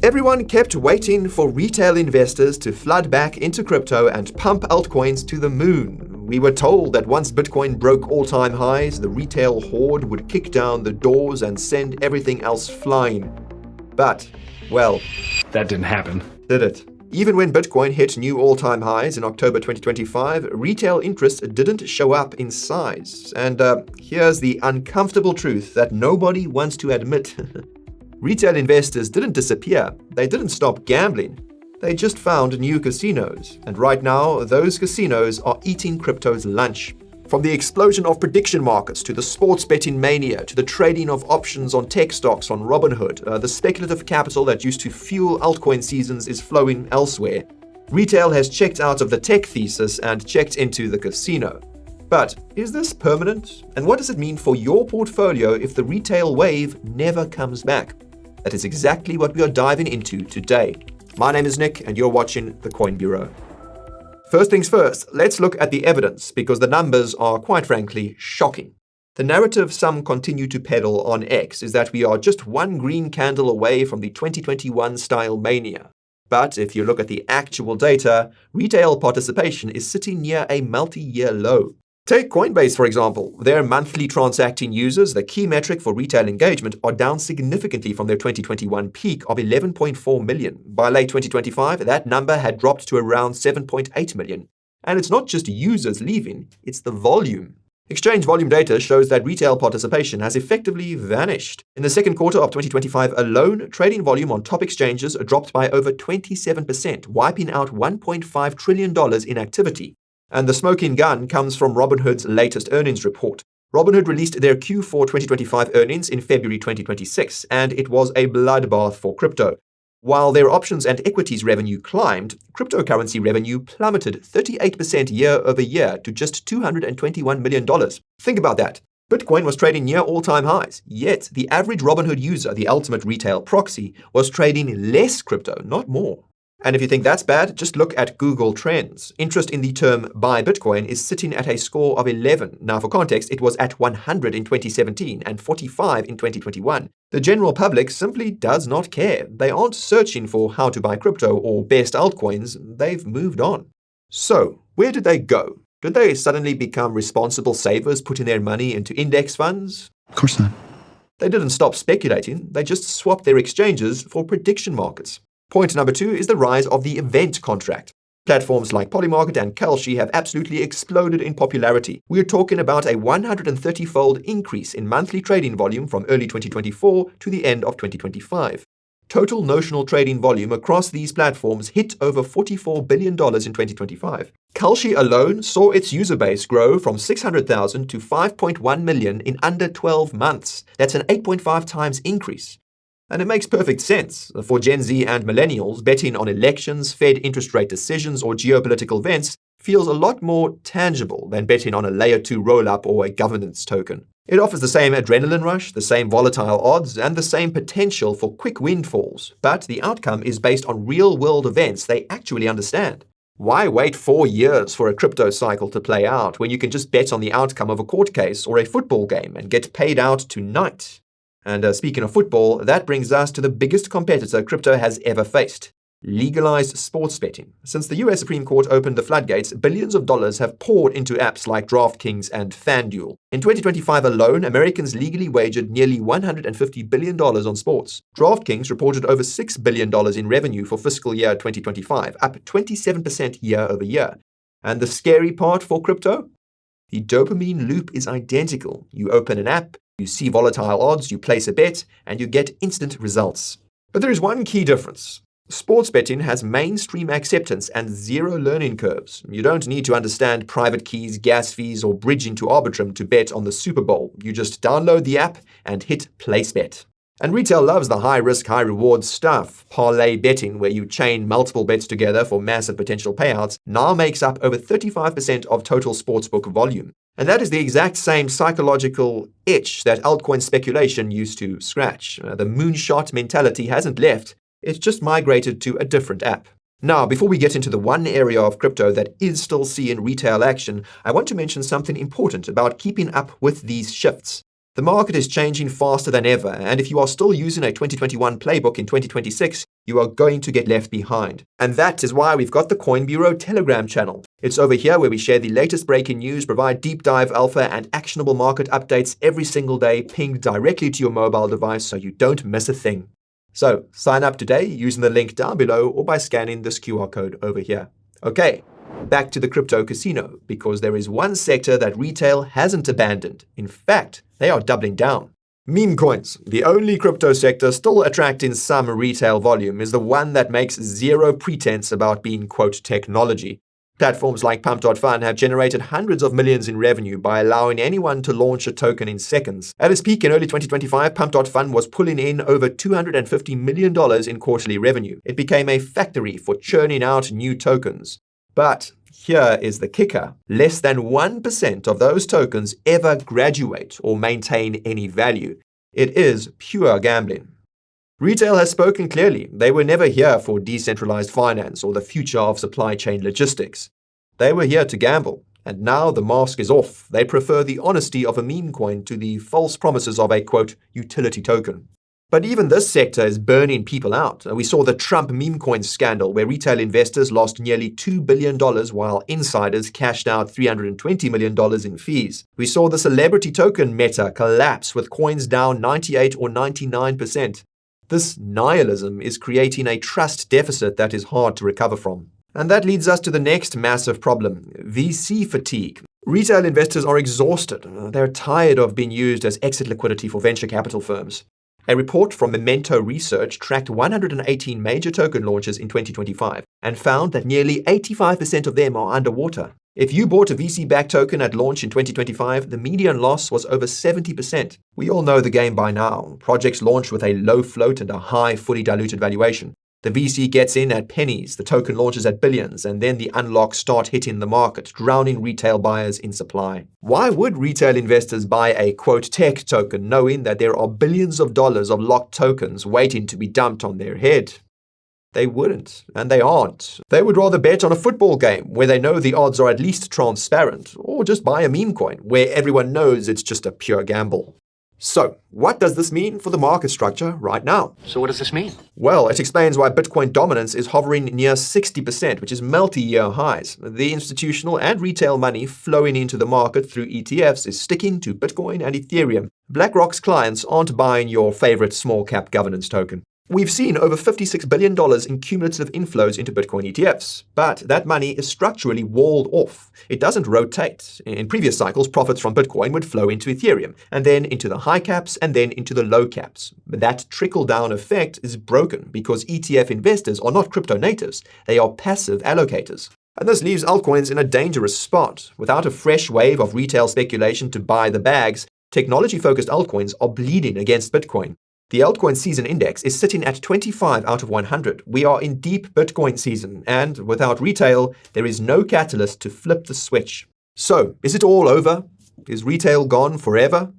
Everyone kept waiting for retail investors to flood back into crypto and pump altcoins to the moon. We were told that once Bitcoin broke all-time highs, the retail horde would kick down the doors and send everything else flying. But, well, that didn't happen. Did it? Even when Bitcoin hit new all-time highs in October 2025, retail interest didn't show up in size. And here's the uncomfortable truth that nobody wants to admit. Retail investors didn't disappear. They didn't stop gambling. They just found new casinos. And right now, those casinos are eating crypto's lunch. From the explosion of prediction markets to the sports betting mania to the trading of options on tech stocks on Robinhood, the speculative capital that used to fuel altcoin seasons is flowing elsewhere. Retail has checked out of the tech thesis and checked into the casino. But is this permanent? And what does it mean for your portfolio if the retail wave never comes back? That is exactly what we are diving into today. My name is Nick, and you're watching The Coin Bureau. First things first, let's look at the evidence, because the numbers are, quite frankly, shocking. The narrative some continue to peddle on X is that we are just one green candle away from the 2021 style mania. But if you look at the actual data, retail participation is sitting near a multi-year low. Take Coinbase, for example. Their monthly transacting users, the key metric for retail engagement, are down significantly from their 2021 peak of 11.4 million. By late 2025, that number had dropped to around 7.8 million. And it's not just users leaving, it's the volume. Exchange volume data shows that retail participation has effectively vanished. In the second quarter of 2025 alone, trading volume on top exchanges dropped by over 27%, wiping out $1.5 trillion in activity. And the smoking gun comes from Robinhood's latest earnings report. Robinhood released their Q4 2025 earnings in February 2026, and it was a bloodbath for crypto. While their options and equities revenue climbed, cryptocurrency revenue plummeted 38% year over year to just $221 million. Think about that. Bitcoin was trading near all-time highs, yet the average Robinhood user, the ultimate retail proxy, was trading less crypto, not more. And if you think that's bad, just look at Google Trends. Interest in the term buy Bitcoin is sitting at a score of 11. Now, for context, it was at 100 in 2017 and 45 in 2021. The general public simply does not care. They aren't searching for how to buy crypto or best altcoins. They've moved on. So, where did they go? Did they suddenly become responsible savers putting their money into index funds? Of course not. They didn't stop speculating. They just swapped their exchanges for prediction markets. Point number 2 is the rise of the event contract. Platforms like Polymarket and Kalshi have absolutely exploded in popularity. We're talking about a 130-fold increase in monthly trading volume from early 2024 to the end of 2025. Total notional trading volume across these platforms hit over $44 billion in 2025. Kalshi alone saw its user base grow from 600,000 to 5.1 million in under 12 months. That's an 8.5 times increase. And it makes perfect sense. For Gen Z and millennials, betting on elections, Fed interest rate decisions, or geopolitical events feels a lot more tangible than betting on a layer 2 roll-up or a governance token. It offers the same adrenaline rush, the same volatile odds, and the same potential for quick windfalls, but the outcome is based on real-world events they actually understand. Why wait 4 years for a crypto cycle to play out when you can just bet on the outcome of a court case or a football game and get paid out tonight? And speaking of football, that brings us to the biggest competitor crypto has ever faced: legalized sports betting. Since the US Supreme Court opened the floodgates, billions of dollars have poured into apps like DraftKings and FanDuel. In 2025 alone, Americans legally wagered nearly $150 billion on sports. DraftKings reported over $6 billion in revenue for fiscal year 2025, up 27% year over year. And the scary part for crypto? The dopamine loop is identical. You open an app, you see volatile odds, you place a bet, and you get instant results. But there is one key difference. Sports betting has mainstream acceptance and zero learning curves. You don't need to understand private keys, gas fees, or bridging to Arbitrum to bet on the Super Bowl. You just download the app and hit place bet. And retail loves the high-risk, high-reward stuff. Parlay betting, where you chain multiple bets together for massive potential payouts, now makes up over 35% of total sportsbook volume. And that is the exact same psychological itch that altcoin speculation used to scratch. The moonshot mentality hasn't left. It's just migrated to a different app. Now, before we get into the one area of crypto that is still seeing retail action, I want to mention something important about keeping up with these shifts. The market is changing faster than ever, and if you are still using a 2021 playbook in 2026, you are going to get left behind. And that is why we've got the Coin Bureau Telegram channel. It's over here where we share the latest breaking news, provide deep dive alpha and actionable market updates every single day, pinged directly to your mobile device so you don't miss a thing. So sign up today using the link down below or by scanning this QR code over here. Okay, back to the crypto casino, because there is one sector that retail hasn't abandoned. In fact, they are doubling down. Meme coins, the only crypto sector still attracting some retail volume, is the one that makes zero pretense about being, quote, technology. Platforms like Pump.Fun have generated hundreds of millions in revenue by allowing anyone to launch a token in seconds. At its peak in early 2025, Pump.Fun was pulling in over $250 million in quarterly revenue. It became a factory for churning out new tokens. But here is the kicker. Less than 1% of those tokens ever graduate or maintain any value. It is pure gambling. Retail has spoken clearly. They were never here for decentralized finance or the future of supply chain logistics. They were here to gamble, and now the mask is off. They prefer the honesty of a meme coin to the false promises of a, quote, utility token. But even this sector is burning people out. We saw the Trump meme coin scandal, where retail investors lost nearly $2 billion while insiders cashed out $320 million in fees. We saw the celebrity token Meta collapse with coins down 98 or 99%. This nihilism is creating a trust deficit that is hard to recover from. And that leads us to the next massive problem, VC fatigue. Retail investors are exhausted. They're tired of being used as exit liquidity for venture capital firms. A report from Memento Research tracked 118 major token launches in 2025 and found that nearly 85% of them are underwater. If you bought a VC-backed token at launch in 2025, the median loss was over 70%. We all know the game by now. Projects launch with a low float and a high, fully diluted valuation. The VC gets in at pennies, the token launches at billions, and then the unlocks start hitting the market, drowning retail buyers in supply. Why would retail investors buy a, quote, tech token knowing that there are billions of dollars of locked tokens waiting to be dumped on their head? They wouldn't, and they aren't. They would rather bet on a football game where they know the odds are at least transparent, or just buy a meme coin where everyone knows it's just a pure gamble. So, what does this mean for the market structure right now? So what does this mean? Well, it explains why Bitcoin dominance is hovering near 60%, which is multi-year highs. The institutional and retail money flowing into the market through ETFs is sticking to Bitcoin and Ethereum. BlackRock's clients aren't buying your favorite small-cap governance token. We've seen over $56 billion in cumulative inflows into Bitcoin ETFs, but that money is structurally walled off. It doesn't rotate. In previous cycles, profits from Bitcoin would flow into Ethereum, and then into the high caps, and then into the low caps. But that trickle-down effect is broken because ETF investors are not crypto natives. They are passive allocators. And this leaves altcoins in a dangerous spot. Without a fresh wave of retail speculation to buy the bags, technology-focused altcoins are bleeding against Bitcoin. The altcoin season index is sitting at 25 out of 100. We are in deep Bitcoin season, and without retail, there is no catalyst to flip the switch. So, is it all over? Is retail gone forever?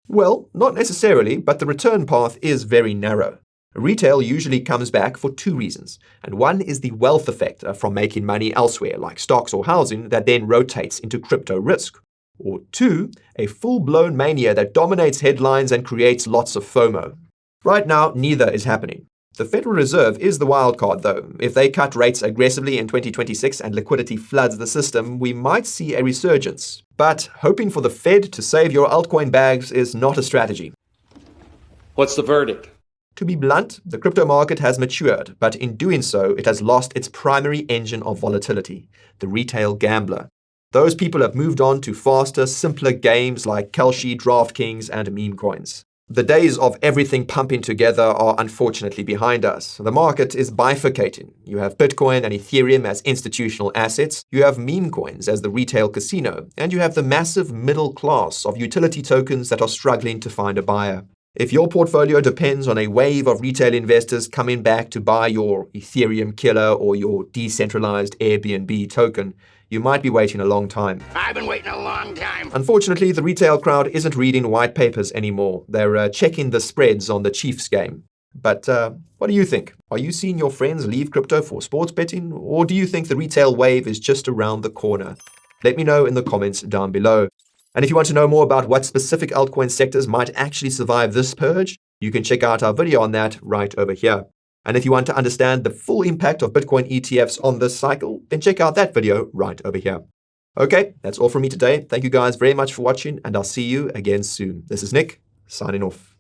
Well, not necessarily, but the return path is very narrow. Retail usually comes back for two reasons, and one is the wealth effect from making money elsewhere, like stocks or housing, that then rotates into crypto risk. Or two, a full-blown mania that dominates headlines and creates lots of FOMO. Right now, neither is happening. The Federal Reserve is the wild card, though. If they cut rates aggressively in 2026 and liquidity floods the system, we might see a resurgence. But hoping for the Fed to save your altcoin bags is not a strategy. What's the verdict? To be blunt, the crypto market has matured, but in doing so, it has lost its primary engine of volatility, the retail gambler. Those people have moved on to faster, simpler games like Kalshi, DraftKings, and meme coins. The days of everything pumping together are unfortunately behind us. The market is bifurcating. You have Bitcoin and Ethereum as institutional assets, you have meme coins as the retail casino, and you have the massive middle class of utility tokens that are struggling to find a buyer. If your portfolio depends on a wave of retail investors coming back to buy your Ethereum killer or your decentralized Airbnb token, you might be waiting a long time. I've been waiting a long time. Unfortunately, the retail crowd isn't reading white papers anymore. They're checking the spreads on the Chiefs game. But what do you think? Are you seeing your friends leave crypto for sports betting? Or do you think the retail wave is just around the corner? Let me know in the comments down below. And if you want to know more about what specific altcoin sectors might actually survive this purge, you can check out our video on that right over here. And if you want to understand the full impact of Bitcoin ETFs on this cycle, then check out that video right over here. Okay, that's all from me today. Thank you guys very much for watching, and I'll see you again soon. This is Nick, signing off.